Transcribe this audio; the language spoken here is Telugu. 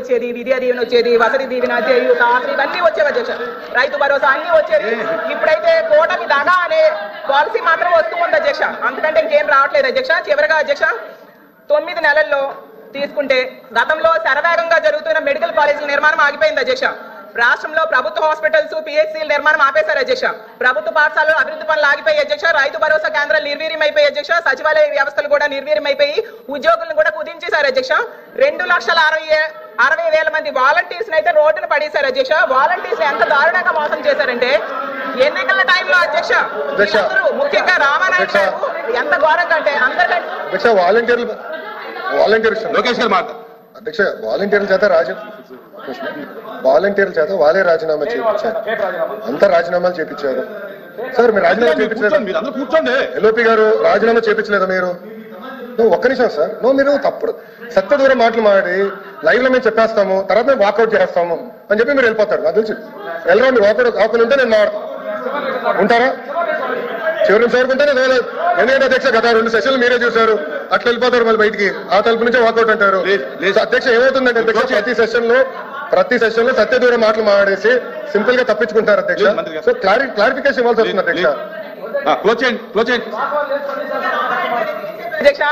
వచ్చేది, విద్యా దీవెన వచ్చేది, వసతి దీవెన, చేయూత ఇవన్నీ వచ్చేవి అధ్యక్ష, రైతు భరోసా అన్ని వచ్చేది. ఇప్పుడైతే కూటమి దగా అనే పాలసీ మాత్రం వస్తూ ఉంది అధ్యక్ష, అంతకంటే ఇంకేం రావట్లేదు అధ్యక్ష. చివరిగా అధ్యక్ష 9 నెలల్లో తీసుకుంటే గతంలో శరవేగంగా జరుగుతున్న మెడికల్ కాలేజీల నిర్మాణం ఆగిపోయింది అధ్యక్ష. రాష్ట్రంలో ప్రభుత్వ హాస్పిటల్స్, పిహెచ్సిల నిర్మాణం ఆపేశారు అధ్యక్ష. ప్రభుత్వ పాఠశాలలు అభివృద్ధి పనులు ఆగిపోయి అధ్యక్ష. రైతు భరోసా కేంద్రాలు నిర్వీర్యమైపోయి అధ్యక్ష. సచివాలయ వ్యవస్థలు కూడా నిర్వీర్యమైపోయి ఉద్యోగులను కూడా కుదించేశారు అధ్యక్ష. 2,60,000 మంది వాలంటీర్స్ అయితే రోడ్డును పడేశారు అధ్యక్ష. వాలంటీర్స్ ఎంత దారుణంగా మోసం చేశారంటే ఎన్నికల టైంలో అధ్యక్ష ముఖ్యంగా రామానాయుడు గారు ఎంత ఘోరంగా అంటే అందరికంటే వాలంటీర్ల చేత వాళ్ళే రాజీనామా చేయించారు, అంతా రాజీనామాలు చేయించారు. సార్ మీరు రాజీనామా చేయించలేదు, ఎల్ఓపి గారు రాజీనామా చేయించలేదా మీరు? ఒక్క నిమిషం సార్, మీరు తప్పుడు సత్య దూరం మాటలు మాడి లైవ్ లో మేము చెప్పేస్తాము, తర్వాత మేము వాకౌట్ చేస్తాము అని చెప్పి మీరు వెళ్ళిపోతారు. నాకు తెలుసు వెళ్ళరా, మీరు వాకౌట్ ఉంటే నేను ఉంటారా? చివరి నుంచి వరకు ఉంటేనే ఎందుకంటే అధ్యక్ష గత 2 సెషన్లు మీరే చూశారు, అట్లా వెళ్ళిపోతారు మళ్ళీ బయటికి, ఆ తలుపు నుంచే వాకౌట్ అంటారు. అధ్యక్ష ఏమవుతుందంటే అధ్యక్ష ప్రతి సెషన్ లో సత్య దూరం మాటలు మాడేసి సింపుల్ గా తప్పించుకుంటారు అధ్యక్ష. సో క్లారిఫికేషన్ ఇవ్వాల్సి వస్తుంది అధ్యక్ష.